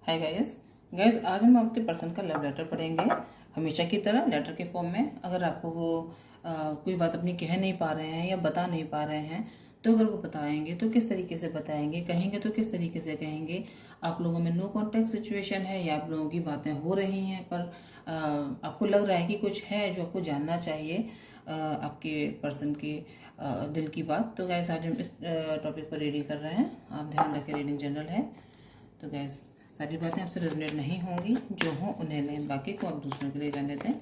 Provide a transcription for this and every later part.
Hi guys. आज हम आपके पर्सन का लव लेटर पढ़ेंगे। हमेशा की तरह लेटर के फॉर्म में। अगर आपको वो कोई बात अपनी कह नहीं पा रहे हैं या बता नहीं पा रहे हैं, तो अगर वो बताएंगे तो किस तरीके से बताएंगे, कहेंगे तो किस तरीके से कहेंगे। आप लोगों में नो कॉन्टेक्ट सिचुएशन है या आप लोगों की बातें हो रही हैं पर आपको लग रहा है कि कुछ है जो आपको जानना चाहिए आपके पर्सन के दिल की बात। तो गैस आज हम इस टॉपिक पर रीडिंग कर रहे हैं। आप ध्यान रखें, रीडिंग जनरल है। तो गैस सारी बातें आपसे रेजोनेट नहीं होंगी, जो हों उन्हें लें, बाकी को आप दूसरों के लिए जाने दें।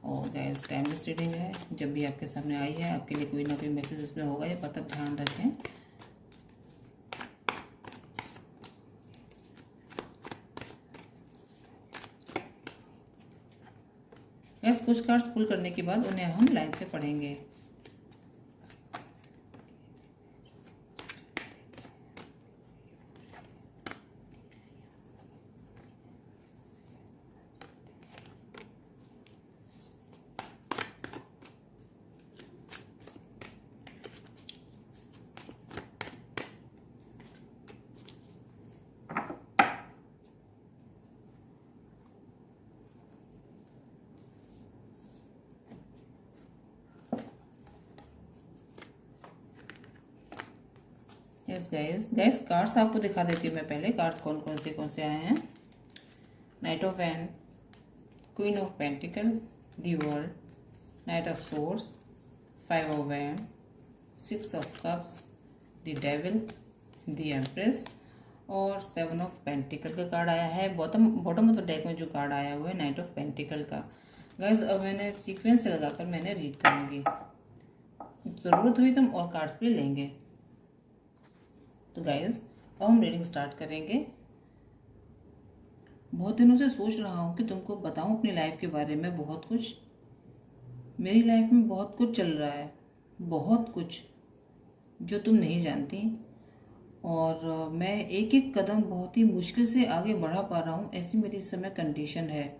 और गैस टाइमलेस रीडिंग है, जब भी आपके सामने आई है आपके लिए कोई ना कोई मैसेज इसमें होगा, ये बात आप ध्यान रखें। गैस कुछ कार्ड्स पुल करने के बाद उन्हें हम लाइन से पढ़ेंगे। यस गैस कार्ड्स आपको दिखा देती हूँ मैं। पहले कार्ड्स कौन से आए हैं। Knight of wand, queen of pentacle, the world, knight of swords, five of wand, six of cups, the devil, the empress और सेवन ऑफ पेंटिकल का कार्ड आया है। बॉटम ऑफ द डेक में जो कार्ड आया हुआ है नाइट ऑफ पेंटिकल का। गाइस अब मैंने सीक्वेंस से लगाकर मैंने रीड करूंगी, ज़रूरत हुई तो हम और कार्ड्स भी लेंगे। तो गाइस अब हम रीडिंग स्टार्ट करेंगे। बहुत दिनों से सोच रहा हूँ कि तुमको बताऊँ अपनी लाइफ के बारे में बहुत कुछ। मेरी लाइफ में बहुत कुछ चल रहा है, बहुत कुछ जो तुम नहीं जानती। और मैं एक एक कदम बहुत ही मुश्किल से आगे बढ़ा पा रहा हूँ, ऐसी मेरी इस समय कंडीशन है।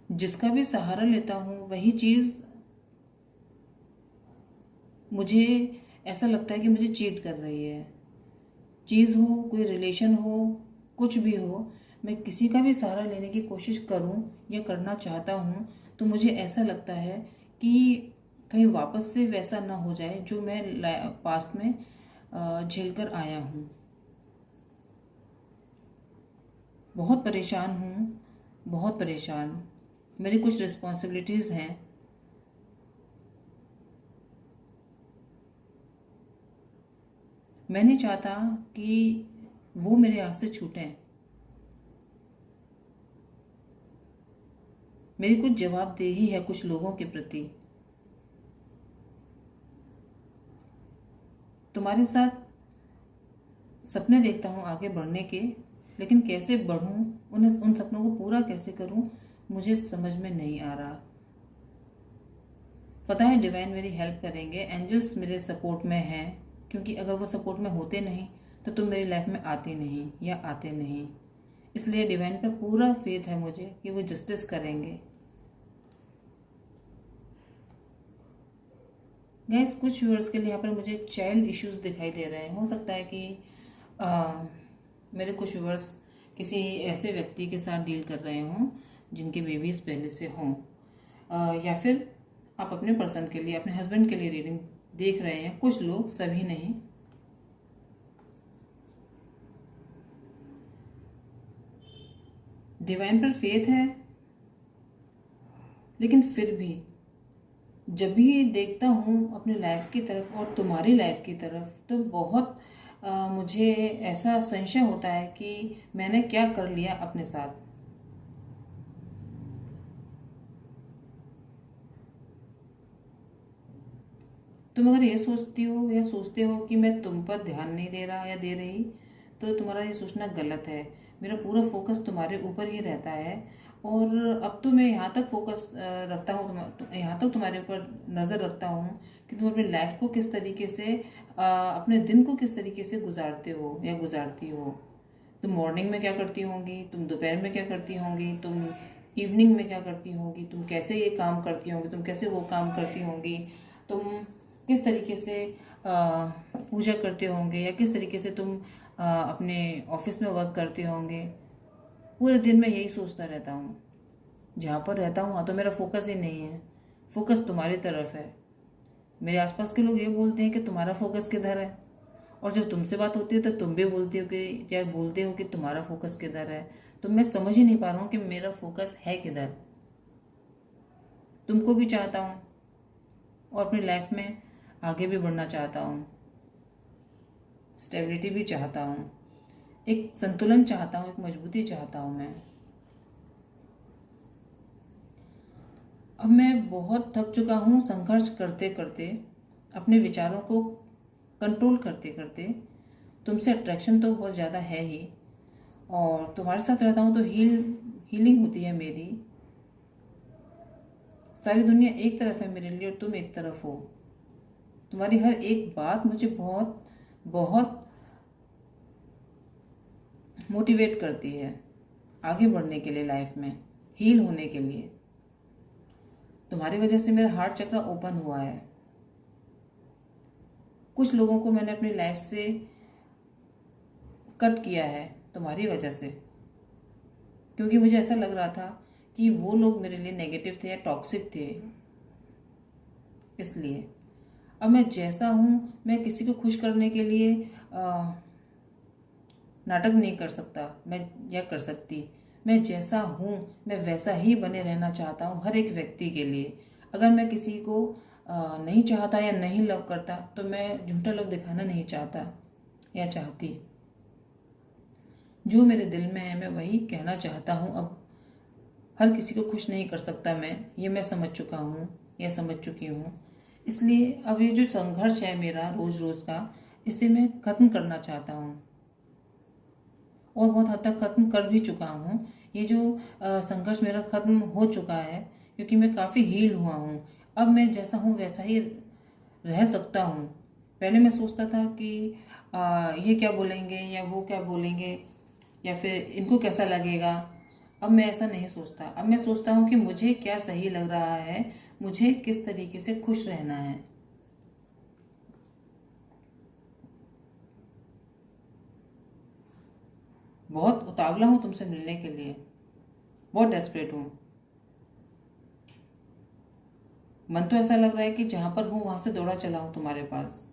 जिसका भी सहारा लेता हूँ वही चीज़ मुझे ऐसा लगता है कि मुझे चीट कर रही है। चीज़ हो, कोई रिलेशन हो, कुछ भी हो, मैं किसी का भी सहारा लेने की कोशिश करूं या करना चाहता हूं तो मुझे ऐसा लगता है कि कहीं वापस से वैसा ना हो जाए जो मैं पास्ट में झेल कर आया हूं। बहुत परेशान हूं, बहुत परेशान। मेरी कुछ रिस्पॉन्सिबिलिटीज़ हैं। मैं नहीं चाहता कि वो मेरे हाथ से छूटें। मेरी कुछ जवाबदेही है कुछ लोगों के प्रति। तुम्हारे साथ सपने देखता हूँ आगे बढ़ने के, लेकिन कैसे बढ़ूँ, उन सपनों को पूरा कैसे करूँ, मुझे समझ में नहीं आ रहा। पता है डिवाइन मेरी हेल्प करेंगे, एंजल्स मेरे सपोर्ट में हैं, क्योंकि अगर वो सपोर्ट में होते नहीं तो तुम मेरी लाइफ में आती नहीं या आते नहीं। इसलिए डिवाइन पर पूरा फेथ है मुझे कि वो जस्टिस करेंगे। गैस कुछ व्यूअर्स के लिए यहाँ पर मुझे चाइल्ड इश्यूज दिखाई दे रहे हैं। हो सकता है कि मेरे कुछ व्यूअर्स किसी ऐसे व्यक्ति के साथ डील कर रहे हों जिनके बेबीज पहले से हों, या फिर आप अपने पर्सन के लिए, अपने हस्बैंड के लिए रीडिंग देख रहे हैं। कुछ लोग, सभी नहीं। डिवाइन पर फेथ है, लेकिन फिर भी जब भी देखता हूँ अपनी लाइफ की तरफ और तुम्हारी लाइफ की तरफ तो बहुत मुझे ऐसा संशय होता है कि मैंने क्या कर लिया अपने साथ। तुम अगर ये सोचती हो या सोचते हो कि मैं तुम पर ध्यान नहीं दे रहा या दे रही, तो तुम्हारा ये सोचना गलत है। मेरा पूरा फोकस तुम्हारे ऊपर ही रहता है। और अब तो मैं यहाँ तक फोकस रखता हूँ, यहाँ तक तुम्हारे ऊपर नज़र रखता हूँ कि तुम अपनी लाइफ को किस तरीके से, अपने दिन को किस तरीके से गुजारते हो या गुजारती हो। तुम मॉर्निंग में क्या करती होंगी, तुम दोपहर में क्या करती होंगी, तुम इवनिंग में क्या करती होंगी, तुम कैसे ये काम करती होंगी, तुम कैसे वो काम करती होंगी, तुम किस तरीके से पूजा करते होंगे या किस तरीके से तुम अपने ऑफिस में वर्क करते होंगे। पूरे दिन में यही सोचता रहता हूँ। जहाँ पर रहता हूँ वहाँ तो मेरा फोकस ही नहीं है, फोकस तुम्हारी तरफ है। मेरे आसपास के लोग ये बोलते हैं कि तुम्हारा फोकस किधर है, और जब तुमसे बात होती है तो तुम भी बोलती हो कि या बोलते हो कि तुम्हारा फोकस किधर है। तो मैं समझ ही नहीं पा रहा हूँ कि मेरा फोकस है किधर। तुमको भी चाहता हूँ और अपनी लाइफ में आगे भी बढ़ना चाहता हूँ, स्टेबिलिटी भी चाहता हूँ, एक संतुलन चाहता हूँ, एक मजबूती चाहता हूँ मैं। अब मैं बहुत थक चुका हूँ संघर्ष करते करते, अपने विचारों को कंट्रोल करते करते। तुमसे अट्रैक्शन तो बहुत ज़्यादा है ही, और तुम्हारे साथ रहता हूँ तो हीलिंग होती है मेरी। सारी दुनिया एक तरफ है मेरे लिए और तुम एक तरफ हो। तुम्हारी हर एक बात मुझे बहुत बहुत मोटिवेट करती है आगे बढ़ने के लिए, लाइफ में हील होने के लिए। तुम्हारी वजह से मेरा हार्ट चक्र ओपन हुआ है। कुछ लोगों को मैंने अपनी लाइफ से कट किया है तुम्हारी वजह से, क्योंकि मुझे ऐसा लग रहा था कि वो लोग मेरे लिए नेगेटिव थे या टॉक्सिक थे। इसलिए अब मैं जैसा हूँ, मैं किसी को खुश करने के लिए नाटक नहीं कर सकता मैं, या कर सकती। मैं जैसा हूँ मैं वैसा ही बने रहना चाहता हूँ हर एक व्यक्ति के लिए। अगर मैं किसी को नहीं चाहता या नहीं लव करता तो मैं झूठा लव दिखाना नहीं चाहता या चाहती। जो मेरे दिल में है मैं वही कहना चाहता हूँ। अब हर किसी को खुश नहीं कर सकता मैं समझ चुका हूँ या समझ चुकी हूँ। इसलिए अब ये जो संघर्ष है मेरा रोज रोज का, इसे मैं खत्म करना चाहता हूँ, और बहुत हद तक खत्म कर भी चुका हूँ। ये जो संघर्ष मेरा खत्म हो चुका है, क्योंकि मैं काफ़ी हील हुआ हूँ। अब मैं जैसा हूँ वैसा ही रह सकता हूँ। पहले मैं सोचता था कि ये क्या बोलेंगे या वो क्या बोलेंगे, या फिर इनको कैसा लगेगा। अब मैं ऐसा नहीं सोचता। अब मैं सोचता हूँ कि मुझे क्या सही लग रहा है, मुझे किस तरीके से खुश रहना है। बहुत उतावला हूँ तुमसे मिलने के लिए, बहुत डेस्परेट हूँ। मन तो ऐसा लग रहा है कि जहाँ पर हूँ वहाँ से दौड़ा चला हूँ तुम्हारे पास,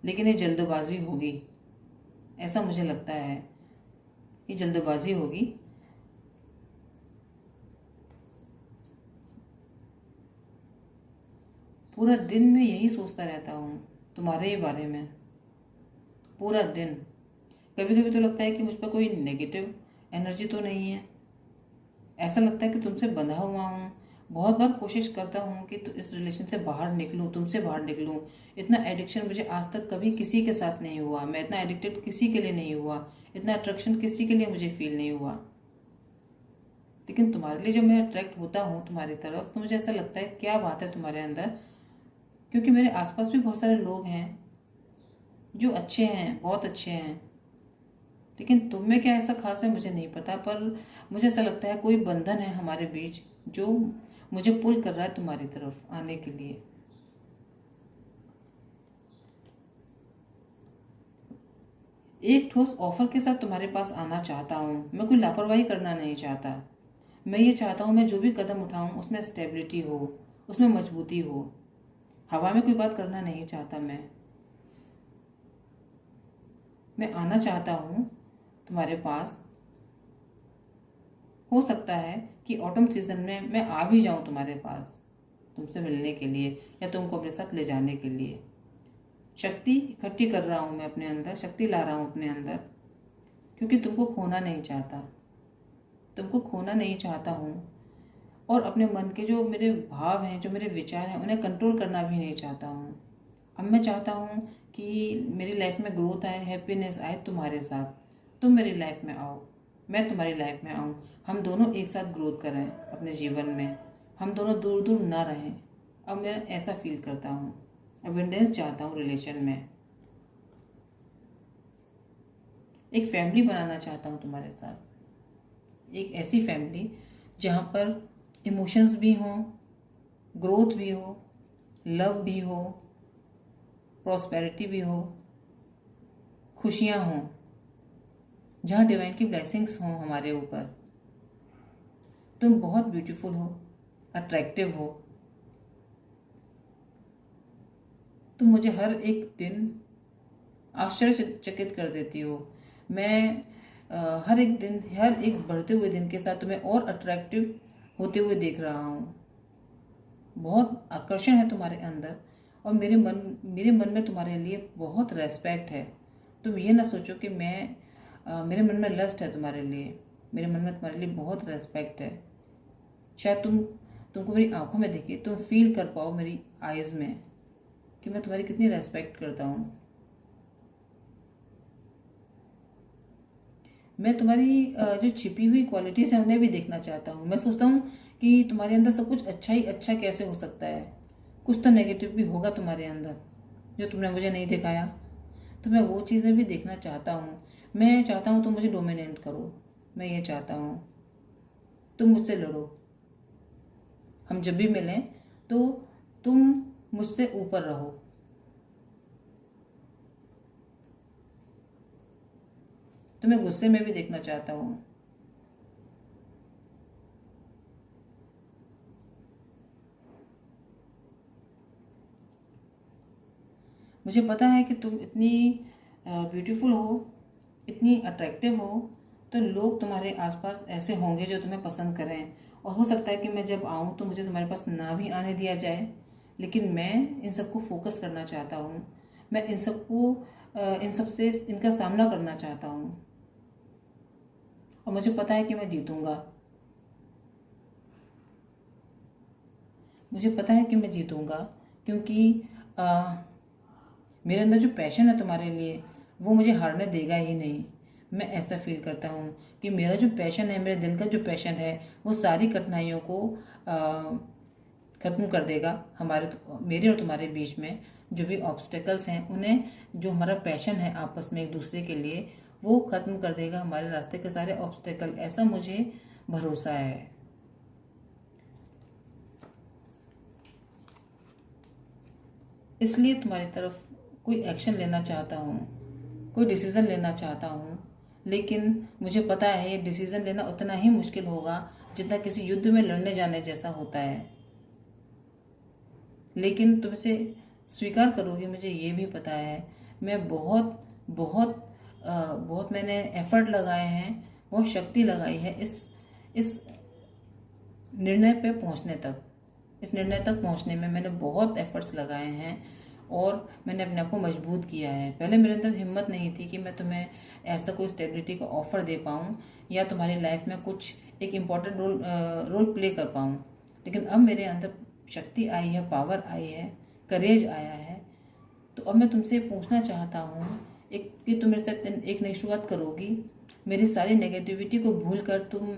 लेकिन ये जल्दबाजी होगी, ऐसा मुझे लगता है। ये जल्दबाजी होगी। पूरा दिन मैं यही सोचता रहता हूँ तुम्हारे ही बारे में, पूरा दिन। कभी कभी तो लगता है कि मुझ पर कोई नेगेटिव एनर्जी तो नहीं है। ऐसा लगता है कि तुमसे बंधा हुआ हूँ। बहुत बार कोशिश करता हूँ कि इस रिलेशन से बाहर निकलूँ, तुमसे बाहर निकलूँ। इतना एडिक्शन मुझे आज तक कभी किसी के साथ नहीं हुआ। मैं इतना एडिक्टेड किसी के लिए नहीं हुआ, इतना अट्रैक्शन किसी के लिए मुझे फील नहीं हुआ। लेकिन तुम्हारे लिए जब मैं अट्रैक्ट होता हूँ तुम्हारी तरफ, तो मुझे ऐसा लगता है क्या बात है तुम्हारे अंदर। क्योंकि मेरे आसपास भी बहुत सारे लोग हैं जो अच्छे हैं, बहुत अच्छे हैं, लेकिन तुम में क्या ऐसा खास है मुझे नहीं पता। पर मुझे ऐसा लगता है कोई बंधन है हमारे बीच जो मुझे पुल कर रहा है तुम्हारी तरफ आने के लिए। एक ठोस ऑफर के साथ तुम्हारे पास आना चाहता हूँ। मैं कोई लापरवाही करना नहीं चाहता। मैं ये चाहता हूँ मैं जो भी कदम उठाऊँ उसमें स्टेबिलिटी हो, उसमें मजबूती हो। हवा में कोई बात करना नहीं चाहता मैं आना चाहता हूँ तुम्हारे पास। हो सकता है कि ऑटम सीजन में मैं आ भी जाऊँ तुम्हारे पास, तुमसे मिलने के लिए या तुमको अपने साथ ले जाने के लिए। शक्ति इकट्ठी कर रहा हूँ मैं अपने अंदर, शक्ति ला रहा हूँ अपने अंदर, क्योंकि तुमको खोना नहीं चाहता, तुमको खोना नहीं चाहता हूँ। और अपने मन के जो मेरे भाव हैं, जो मेरे विचार हैं, उन्हें कंट्रोल करना भी नहीं चाहता हूँ। अब मैं चाहता हूँ कि मेरी लाइफ में ग्रोथ आए, हैप्पीनेस आए तुम्हारे साथ। तुम मेरी लाइफ में आओ, मैं तुम्हारी लाइफ में आऊँ। हम दोनों एक साथ ग्रोथ करें अपने जीवन में, हम दोनों दूर दूर ना रहें। अब मैं ऐसा फील करता हूँ, अबेंडेंस चाहता हूँ रिलेशन में। एक फैमिली बनाना चाहता हूँ तुम्हारे साथ, एक ऐसी फैमिली जहाँ पर इमोशंस भी हों, ग्रोथ भी हो, लव भी हो, प्रॉस्पेरिटी भी हो, खुशियाँ हों। जहाँ डिवाइन की ब्लेसिंग्स हों हमारे ऊपर। तुम बहुत ब्यूटीफुल हो, अट्रैक्टिव हो। तुम मुझे हर एक दिन आश्चर्यचकित कर देती हो। मैं हर एक दिन, हर एक बढ़ते हुए दिन के साथ तुम्हें और अट्रैक्टिव होते हुए देख रहा हूँ। बहुत आकर्षण है तुम्हारे अंदर, और मेरे मन में तुम्हारे लिए बहुत रेस्पेक्ट है। तुम ये ना सोचो कि मेरे मन में लस्ट है तुम्हारे लिए। मेरे मन में तुम्हारे लिए बहुत रेस्पेक्ट है। शायद तुमको मेरी आंखों में दिखे, तुम फील कर पाओ मेरी आइज़ में कि मैं तुम्हारी कितनी रेस्पेक्ट करता हूँ। मैं तुम्हारी जो छिपी हुई क्वालिटीज़ हैं उन्हें भी देखना चाहता हूँ। मैं सोचता हूँ कि तुम्हारे अंदर सब कुछ अच्छा ही अच्छा कैसे हो सकता है। कुछ तो नेगेटिव भी होगा तुम्हारे अंदर जो तुमने मुझे नहीं दिखाया। तो मैं वो चीज़ें भी देखना चाहता हूँ। मैं चाहता हूँ तुम मुझे डोमिनेट करो। मैं ये चाहता हूँ तुम मुझसे लड़ो। हम जब भी मिलें तो तुम मुझसे ऊपर रहो। तुम्हें गुस्से में भी देखना चाहता हूँ। मुझे पता है कि तुम इतनी ब्यूटीफुल हो, इतनी अट्रैक्टिव हो, तो लोग तुम्हारे आसपास ऐसे होंगे जो तुम्हें पसंद करें। और हो सकता है कि मैं जब आऊँ तो मुझे तुम्हारे पास ना भी आने दिया जाए, लेकिन मैं इन सबको फोकस करना चाहता हूँ। मैं इन सब से इनका सामना करना चाहता हूँ, और मुझे पता है कि मैं जीतूंगा। मुझे पता है कि मैं जीतूंगा, क्योंकि मेरे अंदर जो पैशन है तुम्हारे लिए वो मुझे हारने देगा ही नहीं। मैं ऐसा फील करता हूँ कि मेरा जो पैशन है, मेरे दिल का जो पैशन है, वो सारी कठिनाइयों को ख़त्म कर देगा। मेरे और तुम्हारे बीच में जो भी ऑब्स्टेकल्स हैं उन्हें, जो हमारा पैशन है आपस में एक दूसरे के लिए, वो ख़त्म कर देगा हमारे रास्ते के सारे ऑब्स्टेकल। ऐसा मुझे भरोसा है। इसलिए तुम्हारी तरफ कोई एक्शन लेना चाहता हूँ, कोई डिसीज़न लेना चाहता हूँ, लेकिन मुझे पता है ये डिसीज़न लेना उतना ही मुश्किल होगा जितना किसी युद्ध में लड़ने जाने जैसा होता है। लेकिन तुम इसे स्वीकार करोगे, मुझे ये भी पता है। मैं बहुत बहुत बहुत मैंने एफर्ट लगाए हैं, बहुत शक्ति लगाई है इस निर्णय पे पहुंचने तक। इस निर्णय तक पहुंचने में मैंने बहुत एफर्ट्स लगाए हैं, और मैंने अपने आप को मजबूत किया है। पहले मेरे अंदर हिम्मत नहीं थी कि मैं तुम्हें ऐसा कोई स्टेबिलिटी का ऑफर दे पाऊँ, या तुम्हारी लाइफ में कुछ एक इम्पॉर्टेंट रोल प्ले कर पाऊँ। लेकिन अब मेरे अंदर शक्ति आई है, पावर आई है, करेज आया है। तो अब मैं तुमसे पूछना चाहता हूँ कि तुम मेरे साथ एक नई शुरुआत करोगी। मेरी सारी नेगेटिविटी को भूल कर तुम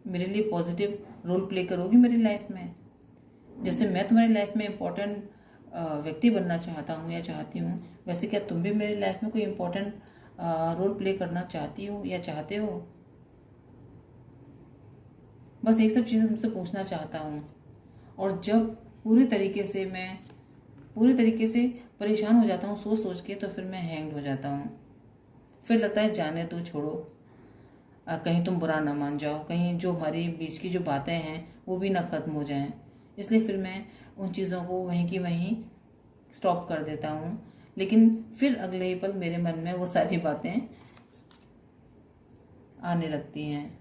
मेरे लिए पॉजिटिव रोल प्ले करोगी मेरी लाइफ में। जैसे मैं तुम्हारी लाइफ में इम्पोर्टेंट व्यक्ति बनना चाहता हूँ या चाहती हूँ, वैसे क्या तुम भी मेरी लाइफ में कोई इम्पोर्टेंट रोल प्ले करना चाहती हो या चाहते हो? बस एक सब चीज़ें तुमसे पूछना चाहता हूँ। और जब पूरी तरीके से परेशान हो जाता हूँ सोच सोच के, तो फिर मैं हैंग हो जाता हूँ। फिर लगता है जाने दो, छोड़ो। कहीं तुम बुरा ना मान जाओ, कहीं जो हमारी बीच की जो बातें हैं वो भी ना ख़त्म हो जाएं। इसलिए फिर मैं उन चीज़ों को वहीं की वहीं स्टॉप कर देता हूँ। लेकिन फिर अगले ही पल मेरे मन में वो सारी बातें आने लगती हैं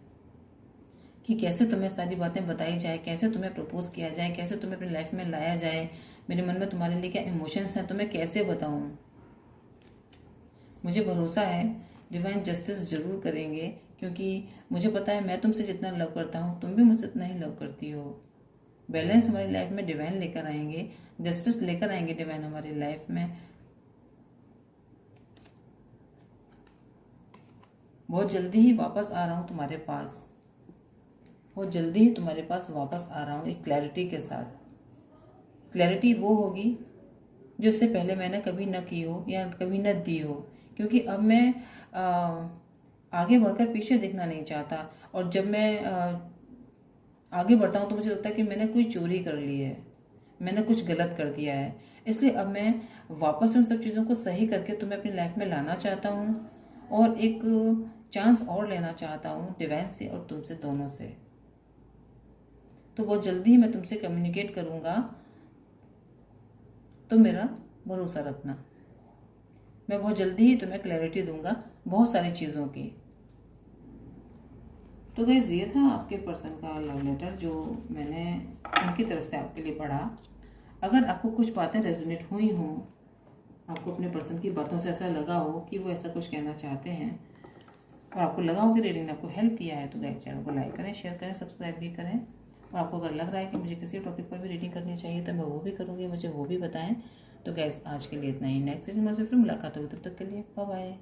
कि कैसे तुम्हें सारी बातें बताई जाए, कैसे तुम्हें प्रपोज किया जाए, कैसे तुम्हें अपनी लाइफ में लाया जाए। मेरे मन में तुम्हारे लिए क्या इमोशंस हैं, तुम्हें कैसे बताऊँ। मुझे भरोसा है डिवाइन जस्टिस जरूर करेंगे, क्योंकि मुझे पता है मैं तुमसे जितना लव करता हूँ तुम भी मुझसे उतना ही लव करती हो। बैलेंस हमारी लाइफ में डिवाइन लेकर आएंगे, जस्टिस लेकर आएंगे डिवाइन हमारी लाइफ में। बहुत जल्दी ही वापस आ रहा हूँ तुम्हारे पास, बहुत जल्दी ही तुम्हारे पास वापस आ रहा हूँ एक क्लैरिटी के साथ। क्लैरिटी वो होगी जो इससे पहले मैंने कभी न की हो या कभी न दी हो, क्योंकि अब मैं आगे बढ़कर पीछे देखना नहीं चाहता। और जब मैं आगे बढ़ता हूँ तो मुझे लगता है कि मैंने कोई चोरी कर ली है, मैंने कुछ गलत कर दिया है। इसलिए अब मैं वापस उन सब चीज़ों को सही करके तुम्हें अपनी लाइफ में लाना चाहता हूँ, और एक चांस और लेना चाहता हूँ डिवाइन से और तुमसे दोनों से। तो बहुत जल्दी ही मैं तुमसे कम्युनिकेट करूँगा, तो मेरा भरोसा रखना। मैं बहुत जल्दी ही तुम्हें क्लैरिटी दूंगा बहुत सारी चीज़ों की। तो गाइस ये था आपके पर्सन का लव लेटर जो मैंने उनकी तरफ से आपके लिए पढ़ा। अगर आपको कुछ बातें रेजोनेट हुई हों, आपको अपने पर्सन की बातों से ऐसा लगा हो कि वो ऐसा कुछ कहना चाहते हैं और आपको लगा हो कि रीडिंग ने आपको हेल्प किया है, तो गाइस चैनल को लाइक करें, शेयर करें, सब्सक्राइब भी करें। और आपको अगर लग रहा है कि मुझे किसी टॉपिक पर भी रीडिंग करनी चाहिए तो मैं वो भी करूँगी, मुझे वो भी बताएं। तो गाइस आज के लिए इतना ही। नेक्स्ट वीडियो में फिर मुलाकात होगी, तब तक के लिए बाय बाय।